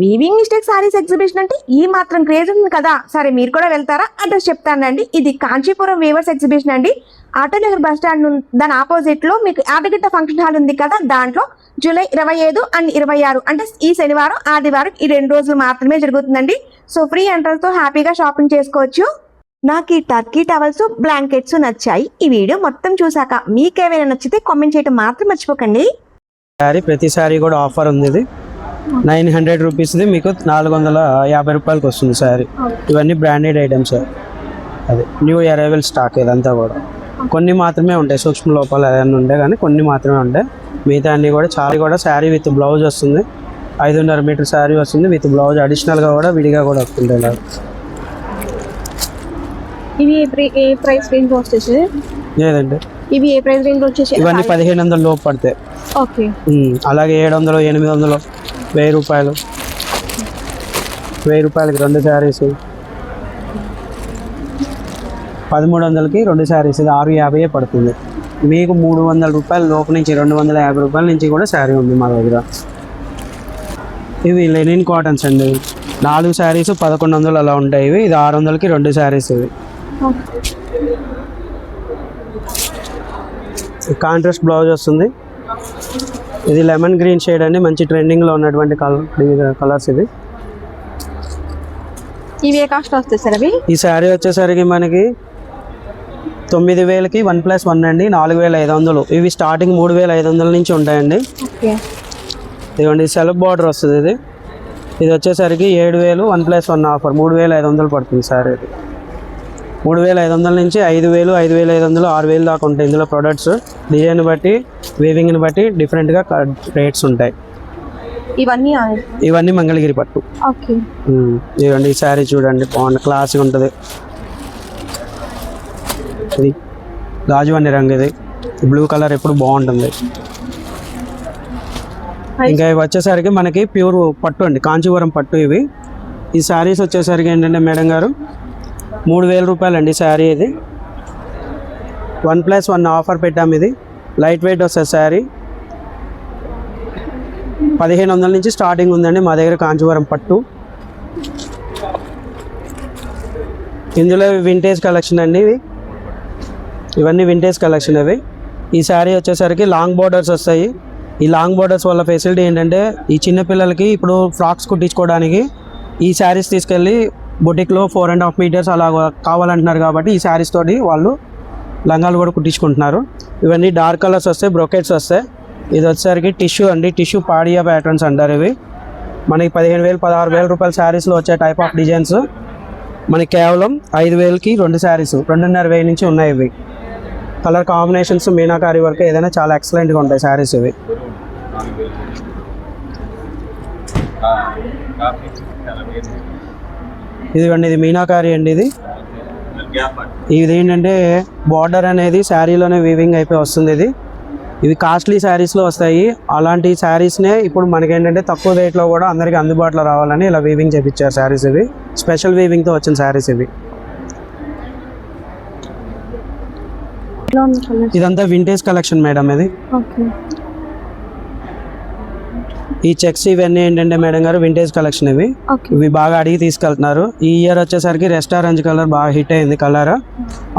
Weaving mistake saris exhibition అంటే ఈ మాత్రం క్రేజ్ ఉంది కదా. సరే మీరు కూడా వెళ్తారా? అడ్రస్ చెప్తానండి. ఇది కాంచీపురం వీవర్స్ ఎగ్జిబిషన్ అండి. ఆటోనగర్ బస్ స్టాండ్ దాని ఆపోజిట్ లో మీకు యాదగిరి ఫంక్షన్ హాల్ ఉంది కదా, దాంట్లో జూలై 25 అండ్ 26 అంటే ఈ శనివారం ఆదివారం ఈ 2 రోజులు మాత్రమే జరుగుతుందండి. సో ఫ్రీ ఎంట్రన్స్ తో హ్యాపీగా షాపింగ్ చేసుకోవచ్చు. నాకు ఈ టర్కీ టవల్స్ బ్లాంకెట్స్ నచ్చాయి. ఈ వీడియో మొత్తం చూసాక మీకేమైనా నచ్చితే కామెంట్ చేయడం మాత్రం మర్చిపోకండి. ప్రతి సారీ కూడా ఆఫర్ ఉంది. ఇది 900 రూపీస్ది మీకు 450 రూపాయలకి వస్తుంది సారీ. ఇవన్నీ బ్రాండెడ్ ఐటమ్స్. అదే న్యూ అరైవల్ స్టాక్. ఇదంతా కూడా కొన్ని మాత్రమే ఉంటాయి, సూక్ష్మ లోపాలు ఏదైనా ఉంటాయి కానీ కొన్ని మాత్రమే ఉంటాయి. మిగతా అన్ని కూడా చాలా కూడా శారీ విత్ బ్లౌజ్ వస్తుంది. 5.5 మీటర్ శారీ వస్తుంది విత్ బ్లౌజ్. అడిషనల్గా కూడా విడిగా కూడా వస్తుంది. ఇలా ఇవి ఏ ప్రైస్ రేంజ్ వచ్చేసి? లేదండి, ఇవి ఏ ప్రైస్ రేంజ్ వచ్చేసి? ఇవన్నీ 1500 లోపు పడతాయి. ఓకే. అలాగే 700, 800, 1000 రూపాయలు. 1000 రూపాయలకి 2 శారీస్. 1300కి 2 శారీస్. ఇది 650 పడుతుంది. మీకు 300 రూపాయల లోపు నుంచి 250 రూపాయల నుంచి కూడా శారీ ఉంది మా దగ్గర. ఇవి లెనిన్ కాటన్స్ అండి. 4 శారీస్ 1100 అలా ఉంటాయి. ఇవి ఇది 600కి 2 శారీస్. ఇవి కాంట్రాస్ట్ బ్లౌజ్ వస్తుంది. ఇది లెమన్ గ్రీన్ షేడ్ అండి, మంచి ట్రెండింగ్లో ఉన్నటువంటి కలర్స్ ఇవి. ఇవి ఏ కాస్ట్ వస్తాయి సార్? అవి ఈ శారీ వచ్చేసరికి మనకి 9000కి 1+1 అండి, 4500. ఇవి స్టార్టింగ్ 3500 నుంచి ఉంటాయండి. ఇదిగోండి సెల్ఫ్ బార్డర్ వస్తుంది. ఇది వచ్చేసరికి 7000 1+1 ఆఫర్ 3500 పడుతుంది సారీ. ఇది 3500 నుంచి 5000, 5500, 6000 దాకా ఉంటాయి. ఇందులో ప్రొడక్ట్స్ డిజైన్ బట్టి వీవింగ్ని బట్టి డిఫరెంట్గా రేట్స్ ఉంటాయి. ఇవన్నీ మంగళగిరి పట్టు. ఇదిగోండి ఈ శారీ చూడండి, బాగుంది, క్లాస్గా ఉంటుంది. ఇది గాజువన్ని రంగు. ఇది బ్లూ కలర్ ఎప్పుడు బాగుంటుంది. ఇంకా ఇవి వచ్చేసరికి మనకి ప్యూర్ పట్టు అండి, కాంచీపురం పట్టు. ఇవి ఈ శారీస్ వచ్చేసరికి ఏంటంటే మేడం గారు 3000 రూపాయలు అండి శారీ. ఇది 1+1 ఆఫర్ పెట్టాము. ఇది లైట్ వెయిట్ వస్తుంది శారీ. 1500 నుంచి స్టార్టింగ్ ఉందండి మా దగ్గర కాంచీపురం పట్టు. ఇందులో వింటేజ్ కలెక్షన్ అండి. ఇవన్నీ వింటేజ్ కలెక్షన్. అవి ఈ శారీ వచ్చేసరికి లాంగ్ బోర్డర్స్ వస్తాయి. ఈ లాంగ్ బోర్డర్స్ వల్ల ఫెసిలిటీ ఏంటంటే ఈ చిన్నపిల్లలకి ఇప్పుడు ఫ్రాక్స్ కుట్టించుకోవడానికి ఈ శారీస్ తీసుకెళ్ళి బొటిక్లో 4.5 మీటర్స్ అలా కావాలంటున్నారు కాబట్టి ఈ శారీస్ తోటి వాళ్ళు లంగాలు కూడా కుట్టించుకుంటున్నారు. ఇవన్నీ డార్క్ కలర్స్ వస్తాయి, బ్రొకెట్స్ వస్తాయి. ఇది వచ్చేసరికి టిష్యూ అండి, టిష్యూ పాడియా ప్యాటర్న్స్ అంటారు. ఇవి మనకి 15,000, 16,000 రూపాయల శారీస్లో వచ్చే టైప్ ఆఫ్ డిజైన్స్ మనకి కేవలం 5,000కి 2 శారీస్ 2,500 నుంచి ఉన్నాయి. ఇవి కలర్ కాంబినేషన్స్ మీనాకారి వర్క్ ఏదైనా చాలా ఎక్సలెంట్గా ఉంటాయి శారీస్. ఇవి ఇదిగోండి, ఇది మీనాకారి అండి. ఇది ఏంటంటే బార్డర్ అనేది శారీలోనే వీవింగ్ అయిపోయి వస్తుంది. ఇవి కాస్ట్లీ శారీస్లో వస్తాయి. అలాంటి శారీస్నే ఇప్పుడు మనకేంటంటే తక్కువ రేట్లో కూడా అందరికీ అందుబాటులో రావాలని ఇలా వీవింగ్ చేయించారు శారీస్. ఇవి స్పెషల్ వీవింగ్తో వచ్చిన శారీస్. ఇవి ఇదంతా వింటేజ్ కలెక్షన్ మేడం. ఇది ఈ చెక్స్ ఇవన్నీ ఏంటంటే మేడం గారు వింటేజ్ కలెక్షన్. ఇవి బాగా అడిగి తీసుకెళ్తున్నారు. ఈ ఇయర్ వచ్చేసరికి రెస్ట్ ఆరెంజ్ కలర్ బాగా హిట్ అయింది. Colour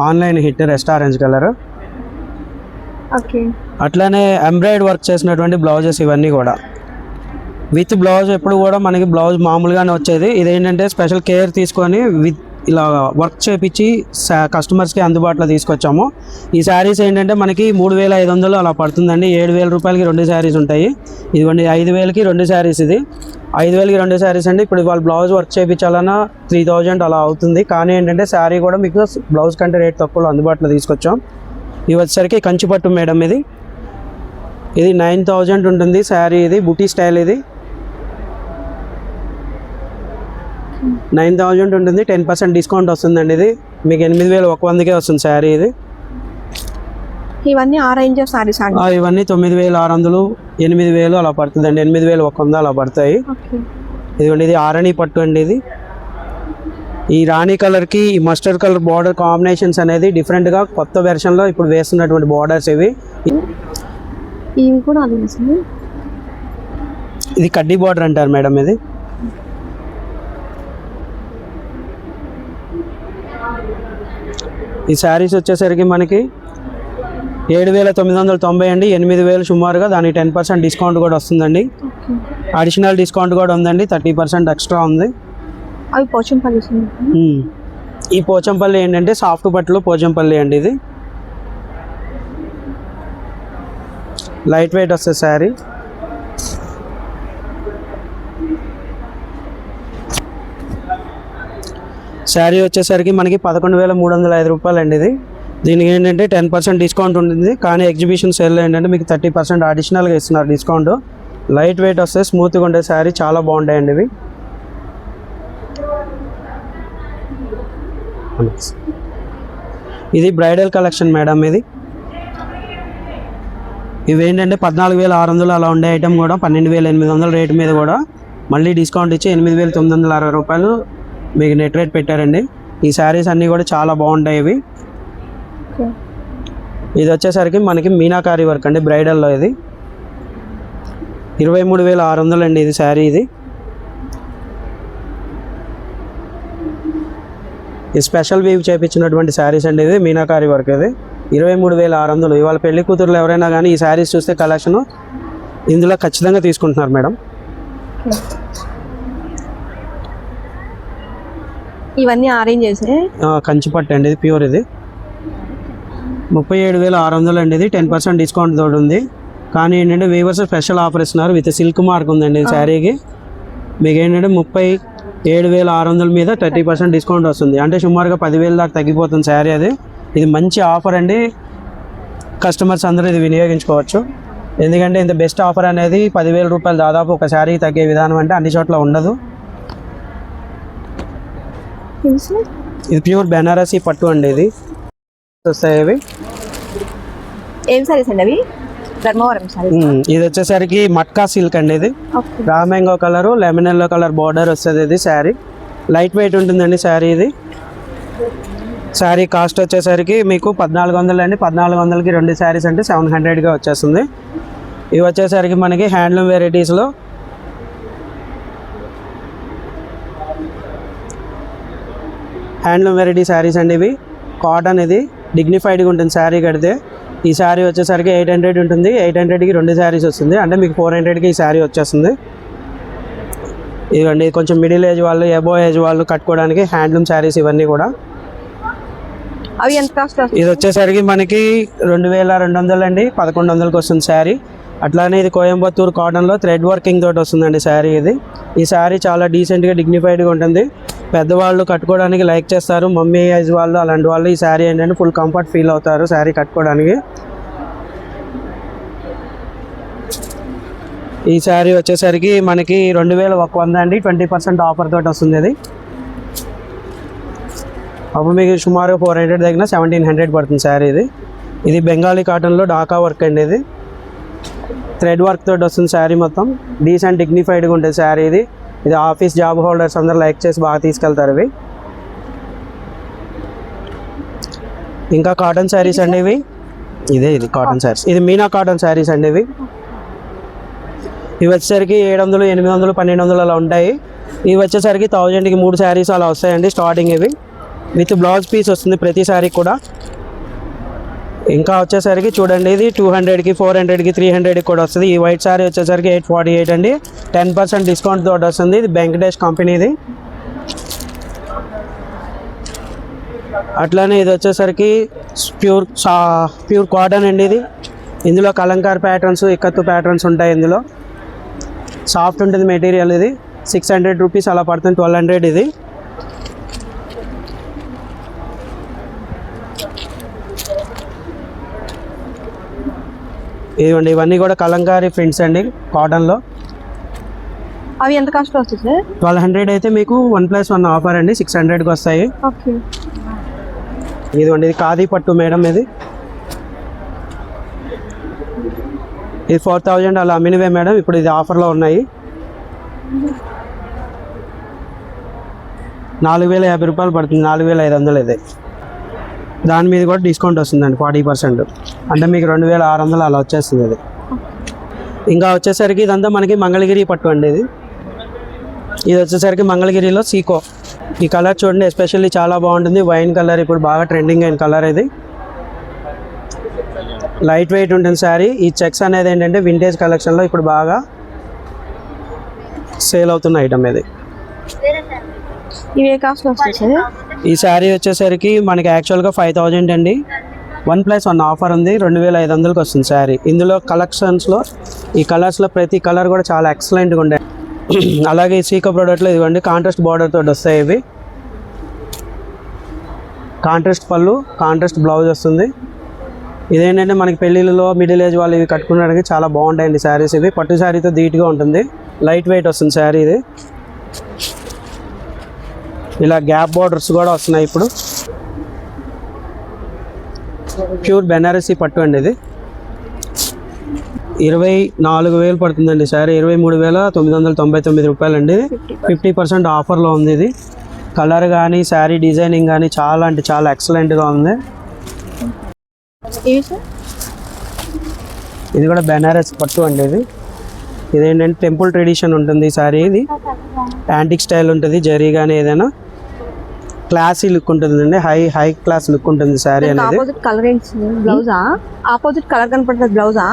online hit rest orange colour. అట్లానే ఎంబ్రాయిడ్ వర్క్ చేసినటువంటి బ్లౌజెస్ ఇవన్నీ కూడా విత్ బ్లౌజ్. ఎప్పుడు కూడా మనకి బ్లౌజ్ మామూలుగానే వచ్చేది. ఇదేంటంటే స్పెషల్ కేర్ తీసుకొని విత్ ఇలా వర్క్ చేపించి కస్టమర్స్కి అందుబాటులో తీసుకొచ్చాము. ఈ శారీస్ ఏంటంటే మనకి 3500 అలా పడుతుందండి. 7000 రూపాయలకి 2 శారీస్ ఉంటాయి. ఇదిగోండి 5000కి 2 శారీస్. ఇది 5000కి 2 శారీస్ అండి. ఇప్పుడు వాళ్ళు బ్లౌజ్ వర్క్ చేయించాలన్నా 3000 అలా అవుతుంది. కానీ ఏంటంటే శారీ కూడా మీకు బ్లౌజ్ కంటే రేట్ తక్కువలో అందుబాటులో తీసుకొచ్చాం. ఇవి వచ్చేసరికి కంచిపట్టు మేడం. ఇది 9000 ఉంటుంది శారీ. ఇది బుటీ స్టైల్. ఇది 9000 ఉంటుంది. 10% డిస్కౌంట్ వస్తుందండి. ఇది మీకు 8100కే వస్తుంది శారీ. ఇది ఇవన్నీ ఆ రేంజ్ ఆఫ్ సారీస్ అండి. ఇవన్నీ 9600, 8000 అలా పడుతుందండి. 8100 అలా పడతాయి. ఇదిగోండి, ఇది ఆరణి పట్టు అండి. ఇది ఈ రాణి కలర్కి ఈ మస్టర్డ్ కలర్ బార్డర్ కాంబినేషన్స్ అనేది డిఫరెంట్గా కొత్త వెర్షన్లో ఇప్పుడు వేస్తున్నటువంటి బార్డర్స్. ఇవి కూడా ఇది కడ్డీ బార్డర్ అంటారు మేడం. ఇది ఈ శారీస్ వచ్చేసరికి మనకి 7,990 అండి. 8,000 సుమారుగా, దానికి 10% డిస్కౌంట్ కూడా వస్తుందండి. అడిషనల్ డిస్కౌంట్ కూడా ఉందండి, 30% ఎక్స్ట్రా ఉంది. అవి పోచంపల్లి. ఈ పోచంపల్లి ఏంటంటే సాఫ్ట్ పట్టులో పోచంపల్లి అండి. ఇది లైట్ వెయిట్ వస్తుంది శారీ. శారీ వచ్చేసరికి మనకి 11,305 రూపాయలు అండి. ఇది దీనికి ఏంటంటే 10% డిస్కౌంట్ ఉంటుంది, కానీ ఎగ్జిబిషన్ సేల్లో ఏంటంటే మీకు 30% అడిషనల్గా ఇస్తున్నారు డిస్కౌంట్. లైట్ వెయిట్ వస్తాయి, స్మూత్గా ఉండే శారీ, చాలా బాగుంటాయండి ఇవి. ఇది బ్రైడల్ కలెక్షన్ మేడం. ఇవి ఏంటంటే 14,600 అలా ఉండే ఐటమ్ కూడా 12,800 రేటు మీద కూడా మళ్ళీ డిస్కౌంట్ ఇచ్చి 8,960 రూపాయలు మీకు నెట్ రేట్ పెట్టారండి. ఈ శారీస్ అన్నీ కూడా చాలా బాగుంటాయి ఇవి. ఇది వచ్చేసరికి మనకి మీనాకారి వర్క్ అండి బ్రైడల్లో. ఇది 23,600 అండి ఇది శారీ. ఇది స్పెషల్ వీవ్ చేయించినటువంటి శారీస్ అండి. ఇది మీనాకారి వర్క్. ఇది 23,600. ఇవాళ పెళ్లి కూతురులు ఎవరైనా కానీ ఈ శారీస్ చూస్తే కలెక్షన్ ఇందులో ఖచ్చితంగా తీసుకుంటున్నారు మేడం. ఇవన్నీ అరేంజ్ చేసి కంచిపట్టు అండి, ఇది ప్యూర్. ఇది 37,600 అండి. ఇది 10% డిస్కౌంట్ తోడు ఉంది, కానీ ఏంటంటే వీవర్స్ స్పెషల్ ఆఫర్ ఇస్తున్నారు. విత్ సిల్క్ మార్క్ ఉందండి ఈ శారీకి. మీకు ఏంటంటే 37,600 మీద 30% డిస్కౌంట్ వస్తుంది, అంటే సుమారుగా 10,000 దాకా తగ్గిపోతుంది శారీ. ఇది మంచి ఆఫర్ అండి, కస్టమర్స్ అందరూ ఇది వినియోగించుకోవచ్చు. ఎందుకంటే ఇంత బెస్ట్ ఆఫర్ అనేది 10,000 రూపాయలు దాదాపు ఒక శారీకి తగ్గే విధానం అంటే అన్ని చోట్ల ఉండదు. ఇది ప్యూర్ బెనారసీ పట్టు అండి. ఇది వస్తాయి ఇవి. ఏం సారీస్ అండి అవి? ధర్మవరం సారీ. ఇది వచ్చేసరికి మట్కా సిల్క్ అండి. ఇది raw mango colour, lemon yellow colour border వస్తుంది. ఇది శారీ లైట్ వెయిట్ ఉంటుందండి శారీ. ఇది శారీ కాస్ట్ వచ్చేసరికి మీకు 1,400 అండి. 1,400కి 2 శారీస్ అంటే 700గా వచ్చేస్తుంది. ఇవి వచ్చేసరికి మనకి హ్యాండ్లూమ్ వెరైటీస్లో శారీస్ అండి. ఇవి కాటన్, ఇది డిగ్నిఫైడ్గా ఉంటుంది శారీ కడితే. ఈ శారీ వచ్చేసరికి 800 ఉంటుంది. 800కి 2 శారీస్ వస్తుంది, అంటే మీకు 400కి ఈ శారీ వచ్చేస్తుంది. ఇవ్వండి కొంచెం మిడిల్ ఏజ్ వాళ్ళు, ఎబో ఏజ్ వాళ్ళు కట్టుకోవడానికి హ్యాండ్లూమ్ శారీస్ ఇవన్నీ కూడా. అవి ఎంత కాస్ట్? ఇది వచ్చేసరికి మనకి 2,200 అండి. 1,100కి వస్తుంది శారీ. అట్లానే ఇది కోయంబత్తూర్ కాటన్లో థ్రెడ్ వర్కింగ్ తోటి వస్తుందండి శారీ. ఈ శారీ చాలా డీసెంట్గా డిగ్నిఫైడ్గా ఉంటుంది, పెద్దవాళ్ళు కట్టుకోవడానికి లైక్ చేస్తారు. మమ్మీ ఏజ్ వాళ్ళు అలాంటి వాళ్ళు ఈ శారీ ఏంటంటే ఫుల్ కంఫర్ట్ ఫీల్ అవుతారు శారీ కట్టుకోవడానికి. ఈ శారీ వచ్చేసరికి మనకి 2,100 అండి. 20% ఆఫర్ తోటి వస్తుంది. ఇది అప్పుడు మీకు సుమారు 400 దగ్గర 1,700 పడుతుంది శారీ. ఇది బెంగాలీ కాటన్లో డాకా వర్క్ అండి. ఇది థ్రెడ్ వర్క్ తోటి వస్తుంది శారీ. మొత్తం డీసెంట్ డిగ్నిఫైడ్గా ఉంటుంది శారీ. ఇది ఆఫీస్ జాబ్ హోల్డర్స్ అందరూ లైక్ చేసి బాగా తీసుకెళ్తారు ఇవి. ఇంకా కాటన్ శారీస్ అండి ఇవి. ఇది కాటన్ శారీస్. ఇది మీనా కాటన్ శారీస్ అండి. ఇవి వచ్చేసరికి 700, 800, 1,200 అలా ఉంటాయి. ఇవి వచ్చేసరికి 1000కి 3 శారీస్ అలా వస్తాయండి స్టార్టింగ్. ఇవి విత్ బ్లౌజ్ పీస్ వస్తుంది ప్రతి శారీ కూడా. ఇంకా వచ్చేసరికి చూడండి, ఇది 200కి, 400కి, 300కి కూడా వస్తుంది. ఈ వైట్ శారీ వచ్చేసరికి 848 అండి. 10% డిస్కౌంట్ తోటి వస్తుంది. ఇది వెంకటేష్ కంపెనీది. అట్లానే ఇది వచ్చేసరికి ప్యూర్ కాటన్ అండి. ఇందులో కలంకార్ ప్యాటర్న్స్, ఇక్కత్తు ప్యాటర్న్స్ ఉంటాయి. ఇందులో సాఫ్ట్ ఉంటుంది మెటీరియల్. ఇది 600 రూపీస్ అలా పడుతుంది. 1,200 ఇది. ఇదిగోండి, ఇవన్నీ కూడా కలంకారీ ప్రింట్స్ అండి కాటన్లో. అవి ఎంత కాస్ట్ వస్తుంది సార్? 1,200 అయితే మీకు 1+1 ఆఫర్ అండి, 600కి వస్తాయి. ఇదిగోండి, ఇది ఖాదీ పట్టు మేడం. ఇది 4,000 అలా అమ్మినవే మేడం, ఇప్పుడు ఇది ఆఫర్లో ఉన్నాయి. 4,050 రూపాయలు పడుతుంది. 4,500 ఇది. దాని మీద కూడా డిస్కౌంట్ వస్తుందండి 40%, అంటే మీకు 2,600 అలా వచ్చేస్తుంది. ఇంకా వచ్చేసరికి ఇదంతా మనకి మంగళగిరి పట్టు అండి. ఇది వచ్చేసరికి మంగళగిరిలో సీకో ఈ కలర్ చూడండి, ఎస్పెషల్లీ చాలా బాగుంటుంది. వైన్ కలర్ ఇప్పుడు బాగా ట్రెండింగ్ అయిన కలర్ ఇది. లైట్ వెయిట్ ఉంటుంది శారీ. ఈ చెక్స్ అనేది ఏంటంటే వింటేజ్ కలెక్షన్లో ఇప్పుడు బాగా సేల్ అవుతున్న ఐటమ్ ఇది. ఇవి ఏ కాస్ట్లో వస్తాయి సార్? ఈ శారీ వచ్చేసరికి మనకి యాక్చువల్గా 5000 అండి. 1+1 ఆఫర్ ఉంది, 2500కి వస్తుంది శారీ. ఇందులో కలెక్షన్స్లో ఈ కలర్స్లో ప్రతి కలర్ కూడా చాలా ఎక్సలెంట్గా ఉండే. అలాగే ఈ సీకో ప్రోడక్ట్లో ఇదిగోండి కాంట్రాస్ట్ బార్డర్ తోటి వస్తాయి. ఇవి కాంట్రాస్ట్ పళ్ళు, కాంట్రాస్ట్ బ్లౌజ్ వస్తుంది. ఇదేంటంటే మనకి పెళ్ళిళ్ళలో మిడిల్ ఏజ్ వాళ్ళు ఇవి కట్టుకునేడానికి చాలా బాగుంటాయండి శారీస్. ఇవి పట్టు శారీతో ధీటుగా ఉంటుంది, లైట్ వెయిట్ వస్తుంది శారీ ఇది. ఇలా గ్యాప్ బార్డర్స్ కూడా వస్తున్నాయి. ఇప్పుడు ప్యూర్ బెనారసీ పట్టు అండి ఇది. 24,000 పడుతుందండి శారీ. 23,999 రూపాయలు అండి. 50% ఆఫర్లో ఉంది ఇది. కలర్ కానీ శారీ డిజైనింగ్ కానీ చాలా అంటే చాలా ఎక్సలెంట్గా ఉంది. ఇది కూడా బెనారస్ పట్టు అండి ఇది. ఇదేంటంటే టెంపుల్ ట్రెడిషన్ ఉంటుంది శారీ. ఇది యాంటిక్ స్టైల్ ఉంటుంది, జరీ కానీ ఏదైనా క్లాసీ లుక్ ఉంటుందండి. హై క్లాస్ లుక్ ఉంటుంది శారీ అనేది. ఆపోజిట్ కలర్ ఏంటి? బ్లౌజా? ఆపోజిట్ కలర్ కనపడుతుంది బ్లౌజా?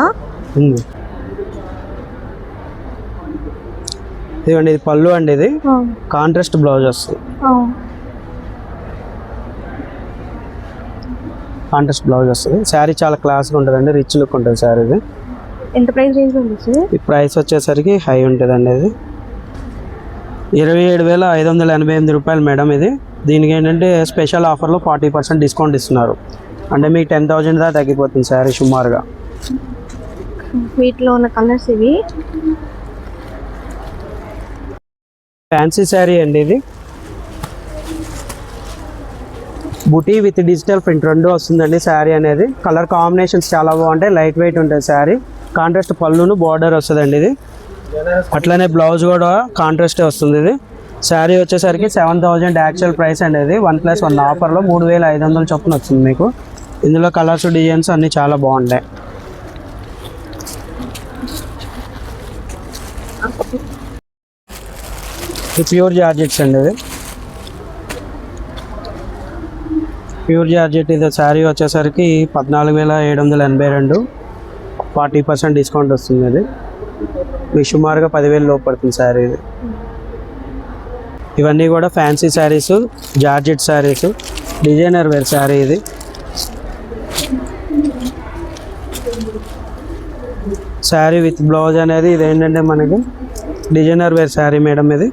ఇదిగోండి, ఇది పళ్ళు అండి. ఇది కాంట్రాస్ట్ బ్లౌజ్ వస్తుంది. కాంట్రాస్ట్ బ్లౌజ్ వస్తుంది. శారీ చాలా క్లాస్గా ఉంటుందండి, రిచ్ లుక్ ఉంటుంది శారీ ఇది. ఎంత ప్రైస్ రేంజ్ ఉంది సార్? ఈ ప్రైస్ వచ్చేసరికి హై ఉంటుందండి. ఇది 27,588 రూపాయలు మేడం. ఇది దీనికి ఏంటంటే స్పెషల్ ఆఫర్లో 40% డిస్కౌంట్ ఇస్తున్నారు. అంటే మీకు 10,000 దాకా తగ్గిపోతుంది శారీ సుమారుగా. వీటిలో ఉన్న కలర్స్ ఇవి. ఫ్యాన్సీ శారీ అండి ఇది. బుటీ విత్ డిజిటల్ ప్రింట్ రెండు వస్తుందండి శారీ అనేది. కలర్ కాంబినేషన్స్ చాలా బాగుంటాయి, లైట్ వెయిట్ ఉంటుంది శారీ. కాంట్రాస్ట్ పళ్ళును బార్డర్ వస్తుందండి ఇది. అట్లనే బ్లౌజ్ కూడా కాంట్రాస్టే వస్తుంది. ఇది శారీ వచ్చేసరికి 7,000 యాక్చువల్ ప్రైస్ అనేది. 1+1 ఆఫర్లో 3,500 చొప్పున వచ్చింది మీకు. ఇందులో కలర్స్ డిజైన్స్ అన్నీ చాలా బాగుంటాయి. ఇది ప్యూర్ జార్జెట్స్ అండి. ఇది ప్యూర్ జార్జెట్. ఇది శారీ వచ్చేసరికి 14,782, 40% డిస్కౌంట్ వస్తుంది. ఇది మీకు సుమారుగా 10,000 లోపు పడుతుంది శారీ ఇది. ఇవన్నీ కూడా fancy saris, georgette saris, designer wear sari ఇది. శారీ విత్ బ్లౌజ్ అనేది ఇది ఏంటంటే మనకి డిజైనర్ వేర్ శారీ మేడం. ఇది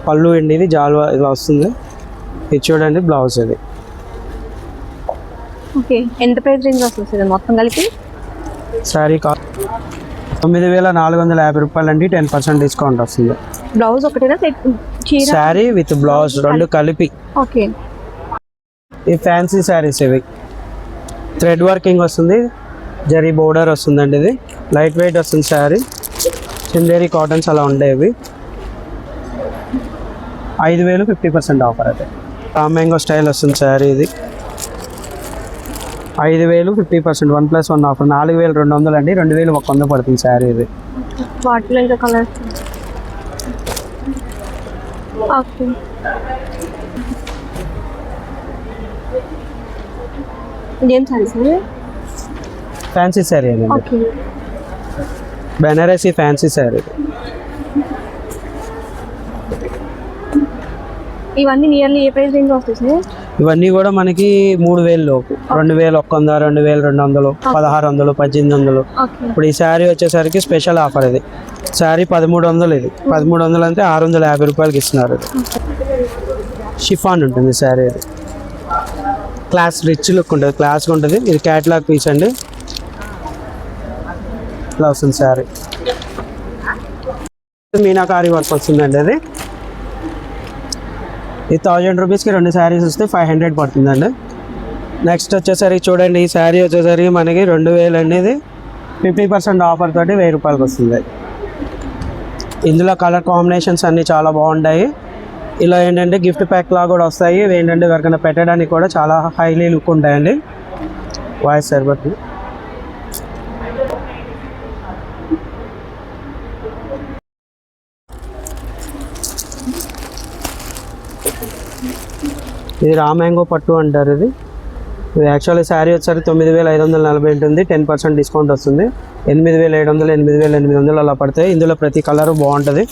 పళ్ళు అండి, ఇది జాల్వా ఇలా వస్తుంది. ఇది చూడండి బ్లౌజ్. ఇది ఓకే. ఎంత ప్రైస్ రేంజ్ వస్తుంది సార్ మొత్తం కలిపి? శారీ 9,450 రూపాయలు అండి. 10% డిస్కౌంట్ వస్తుంది. బ్లౌజ్ ఒకటేనా? శారీ విత్ బ్లౌజ్ రెండు కలిపి. ఓకే. ఈ ఫ్యాన్సీ శారీస్ ఇవి థ్రెడ్ వర్కింగ్ వస్తుంది, జరీ బోర్డర్ వస్తుందండి. ఇది లైట్ వెయిట్ వస్తుంది శారీ. చిందేరి కాటన్స్ అలా ఉండేవి. 5,000 50% ఆఫర్ అయితే. మ్యాంగో స్టైల్ వస్తుంది శారీ. ఇది 5,000 50%, 1+1 ఆఫర్ 4,200 అండి. 2,100 పడుతుంది శారీ ఇది. వాటిలో ఇంకా కలర్స్. ఓకే. ఇదేం సారీ సార్? ఫ్యాన్సీ శారీ అండి. ఓకే. బెనారసీ ఫ్యాన్సీ శారీ. ఇవన్నీ నియర్లీ ఏ ప్రైస్ రేంజ్ వస్తాయి సార్? ఇవన్నీ కూడా మనకి 3,000 లోపు. 2,100, 2,200, 1,600, 1,800. ఇప్పుడు ఈ శారీ వచ్చేసరికి స్పెషల్ ఆఫర్. ఇది శారీ 1,300. ఇది 1,300 అంటే 650 రూపాయలకి ఇస్తున్నారు. షిఫాన్ ఉంటుంది శారీ. ఇది క్లాస్ రిచ్ లుక్ ఉంటుంది, క్లాస్గా ఉంటుంది. ఇది క్యాట్లాగ్ పీస్ అండి. ఇట్లా వస్తుంది శారీ. మీనాకారి వర్క్ వస్తుందండి. అది ఈ 1,000 రూపీస్కి 2 శారీస్ వస్తే 500 పడుతుందండి. నెక్స్ట్ వచ్చేసరికి చూడండి, ఈ శారీ వచ్చేసరికి మనకి 2,000 అనేది 50% ఆఫర్ తోటి 1,000 రూపాయలకి వస్తుంది. ఇందులో కలర్ కాంబినేషన్స్ అన్నీ చాలా బాగుంటాయి. ఇలా ఏంటంటే గిఫ్ట్ ప్యాక్ లాగా కూడా వస్తాయి. ఇవి ఏంటంటే ఎవరికైనా పెట్టడానికి కూడా చాలా హైలీ లుక్ ఉంటాయండి. వాయిస్ సరిపోతుంది. ఇది రా మ్యాంగో పట్టు అంటారు. ఇది యాక్చువల్లీ శారీ వచ్చేసరికి 9,540 ఉంటుంది. 10% డిస్కౌంట్ వస్తుంది. 8,700, 8,800 అలా పడతాయి. ఇందులో ప్రతి కలరు బాగుంటుంది.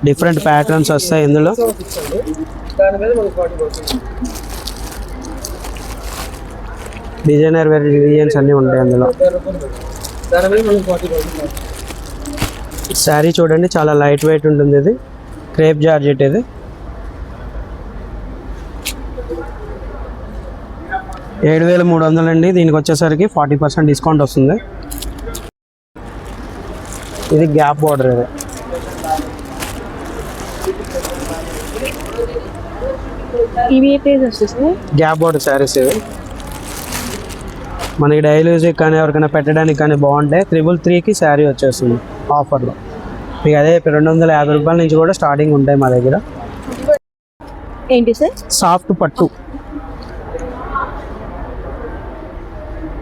డిఫరెంట్ ప్యాటర్న్స్ వస్తాయి ఇందులో. డిజైనర్ వేర్ డిజైన్స్ అన్నీ ఉంటాయి అందులో. శారీ చూడండి చాలా లైట్ వెయిట్ ఉంటుంది. ఇది క్రేప్ జార్జెట్. ఇది 7,300 అండి. దీనికి వచ్చేసరికి 40% డిస్కౌంట్ వస్తుంది. ఇది గ్యాప్ బార్డర్. ఇది గ్యాప్ బార్డర్ శారీస్. ఇవి మనకి డైలీ యూజ్కి కానీ ఎవరికైనా పెట్టడానికి కానీ బాగుంటాయి. 333కి శారీ వచ్చేస్తుంది ఆఫర్లో. మీకు అదే 250 రూపాయల నుంచి కూడా స్టార్టింగ్ ఉంటాయి మా దగ్గర. ఏంటి సార్? సాఫ్ట్ పట్టు.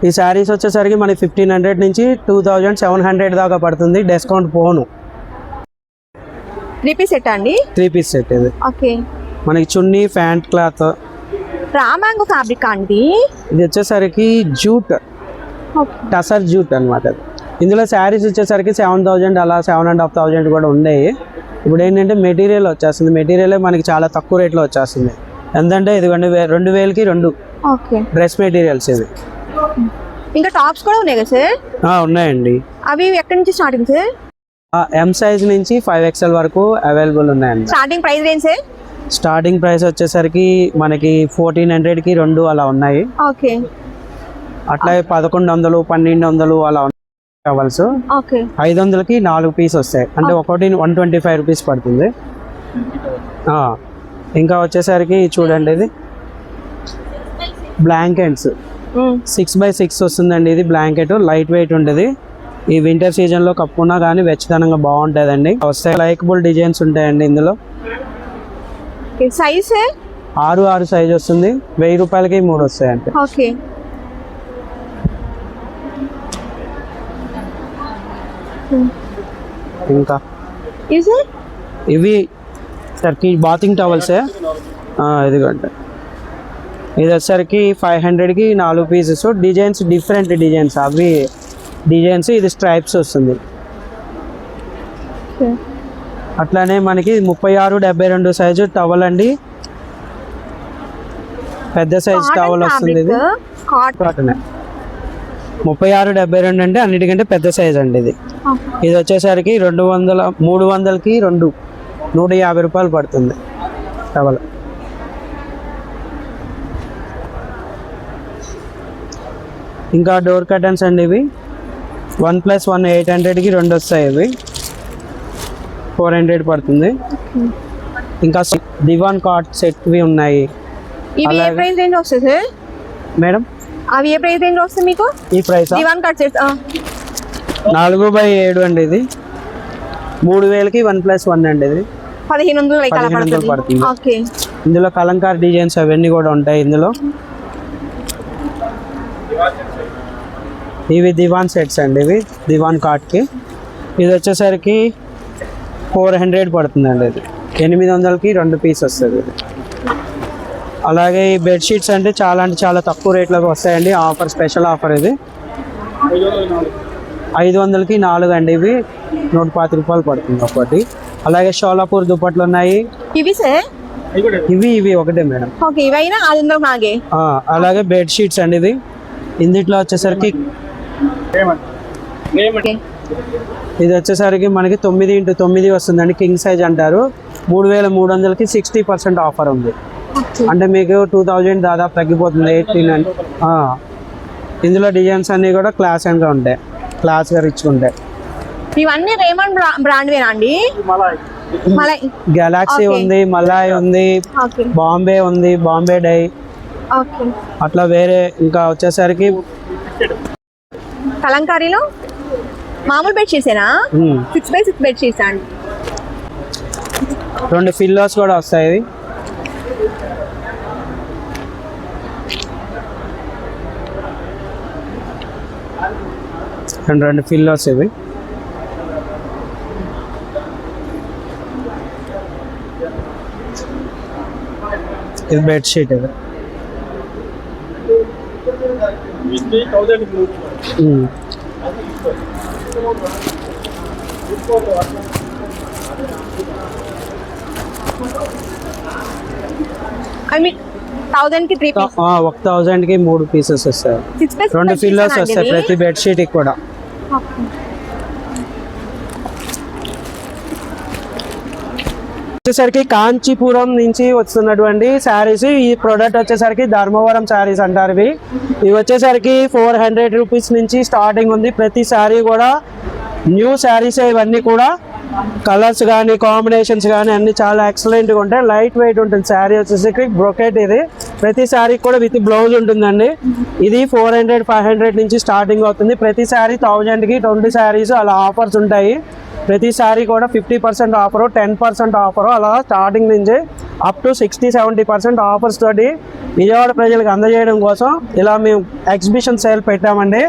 ఈ శారీస్ వచ్చేసరికి మనకి 1,500 నుంచి 2,700 దాకా పడుతుంది. డిస్కౌంట్ పోను. 3 పీస్ సెట్ అండి? 3 పీస్ సెట్. ఇది ఓకే. మనకి చున్నీ, pant cloth. Raw mango fabric అండి. ఇది వచ్చేసరికి జూట్, టసర్ జూట్ అనమాట. ఇందులో శారీస్ వచ్చేసరికి 7,000 అలా 7,500 కూడా ఉన్నాయి. ఇప్పుడు ఏంటంటే మెటీరియల్ వచ్చేస్తుంది. మెటీరియల్ మనకి చాలా తక్కువ రేట్లో వచ్చేస్తుంది. ఎంతంటే ఇదిగోండి 2,000కి 2 డ్రెస్ మెటీరియల్స్. ఇది ఇంకా టాప్స్ కూడా ఉన్నాయి కదా సార్? ఉన్నాయండి. అవి ఎక్కడి నుంచి స్టార్టింగ్ సార్? M సైజ్ నుంచి 5XL వరకు అవైలబుల్ ఉన్నాయండి. Starting price range sir? Starting price వచ్చేసరికి మనకి 1,400కి 2 అలా ఉన్నాయి. ఓకే. అట్లాగే 1,100, 1,200 అలా టవల్స్. 500కి 4 పీస్ వస్తాయి. అంటే ఒకటి 125 రూపీస్ పడుతుంది. ఇంకా వచ్చేసరికి చూడండి ఇది బ్లాంకెట్స్ 6x6 వస్తుందండి. ఇది బ్లాంకెట్ లైట్ వెయిట్ ఉంటుంది. ఈ వింటర్ సీజన్లో కప్పుకున్నా కానీ వెచ్చదనంగా బాగుంటుందండి. వస్తాయి లైకబుల్ డిజైన్స్ ఉంటాయండి ఇందులో. సైజ్ 6 సైజ్ వస్తుంది. 1,000 రూపాయలకి 3 వస్తాయి అంటే. ఓకే. ఇంకా ఇవి టర్కీ బాతింగ్ టవల్సే. ఇదిగోండి ఇది వచ్చేసరికి 500కి 4 పీసెస్. Designs different designs. అవి డిజైన్స్. ఇది స్ట్రైప్స్ వస్తుంది. అట్లానే మనకి 36-72 సైజు టవల్ అండి. పెద్ద సైజ్ టవల్ వస్తుంది. ఇది కాటన్. 36-72 అంటే అన్నిటికంటే పెద్ద సైజ్ అండి ఇది. ఇది వచ్చేసరికి 300కి 2 150 రూపాయలు పడుతుంది టవల్. ఇంకా డోర్ కర్టన్స్ అండి. ఇవి 1+1 800కి 2 వస్తాయి. ఇవి 400 పడుతుంది. ఇంకా దివాన్ కాట్ సెట్వి ఉన్నాయి. మేడం అవి ఏ ప్రైస్ రేంజ్ వస్తాయి మీకు? ఈ ప్రైస్ దివాన్ కాట్ సెట్ 4x7 అండి. ఇది 3,000కి 1+1 అండి. ఇది 1,500 పడుతుంది. ఓకే. ఇందులో కలంకార్ డిజైన్స్ అవన్నీ కూడా ఉంటాయి ఇందులో. ఇవి దివాన్ సెట్స్ అండి. ఇవి దివాన్ కాట్కి. ఇది వచ్చేసరికి 400 పడుతుందండి. ఇది 800కి 2 పీస్ వస్తుంది. ఇది అలాగే ఈ బెడ్షీట్స్ అంటే చాలా తక్కువ రేట్లోకి వస్తాయండి. Offer, special offer. ఇది 500కి 4 అండి. ఇవి 120 రూపాయలు పడుతుంది ఒకటి. అలాగే షోలాపూర్ దుప్పట్లు ఉన్నాయి. ఇవి ఒకటే మేడం. అలాగే బెడ్షీట్స్ అండి. ఇది ఇందులో వచ్చేసరికి ఇది వచ్చేసరికి మనకి 9x9 వస్తుందండి. కింగ్ సైజ్ అంటారు. 3,300కి 60% ఆఫర్ ఉంది. అంటే మీకు 2,000 దాదాపు తగ్గిపోతుంది. 18. ఇందులో డిజైన్స్ అన్నీ కూడా క్లాస్గా ఉంటాయి. క్లాస్గా రిచ్గా ఉంటాయి. ఇవన్నీ రేమండ్ బ్రాండ్ అండి. గెలాక్సీ ఉంది, మలాయ్ ఉంది, బాంబే ఉంది, బాంబే డై. అట్లా వేరే ఇంకా వచ్చేసరికి కలంకారీలో మామూలు బెడ్ షీట్సేనా? 6x6 బెడ్ షీట్స్ అండి. 2 ఫిల్లోస్ కూడా వస్తాయి. 2 ఫిల్లోస్ ఇవి. ఇది బెడ్షీట్. ఇది ఉమ్. ఐ మీన్ 1000 కి 3 పీస్ 1000కి 3 పీసెస్ వస్తాయి. 6 పీస్ 2 పిల్లోస్ వస్తాయి ప్రతి బెడ్షీట్కి కూడా. వచ్చేసరికి కాంచీపురం నుంచి వస్తున్నటువంటి శారీస్. ఈ ప్రోడక్ట్ వచ్చేసరికి ధర్మవరం శారీస్ అంటారు. ఇవి వచ్చేసరికి 400 రూపీస్ నుంచి స్టార్టింగ్ ఉంది. ప్రతి శారీ కూడా న్యూ శారీస్. ఇవన్నీ కూడా కలర్స్ కానీ కాంబినేషన్స్ కానీ అన్ని చాలా ఎక్సలెంట్గా ఉంటాయి. లైట్ వెయిట్ ఉంటుంది శారీ వచ్చేసరికి. బ్రొకెట్ ఇది. ప్రతి శారీ కూడా విత్ బ్లౌజ్ ఉంటుందండి. ఇది 400 500 నుంచి స్టార్టింగ్ అవుతుంది. ప్రతి శారీ 1000కి 20 శారీస్ అలా ఆఫర్స్ ఉంటాయి. ప్రతి శారీ కూడా 50% ఆఫరు, 10% ఆఫరు, అలా స్టార్టింగ్ నుంచి అప్ టు 60-70% ఆఫర్స్ తోటి విజయవాడ ప్రజలకు అందజేయడం కోసం ఇలా మేము ఎగ్జిబిషన్ సేల్ పెట్టామండి.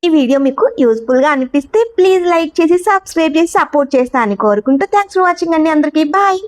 ఈ వీడియో మీకు యూస్ఫుల్ గా అనిపిస్తే ప్లీజ్ లైక్ చేసి సబ్స్క్రైబ్ చేసి సపోర్ట్ చేస్తానని కోరుకుంటూ థ్యాంక్స్ ఫర్ వాచింగ్ అండి. అందరికీ బాయ్.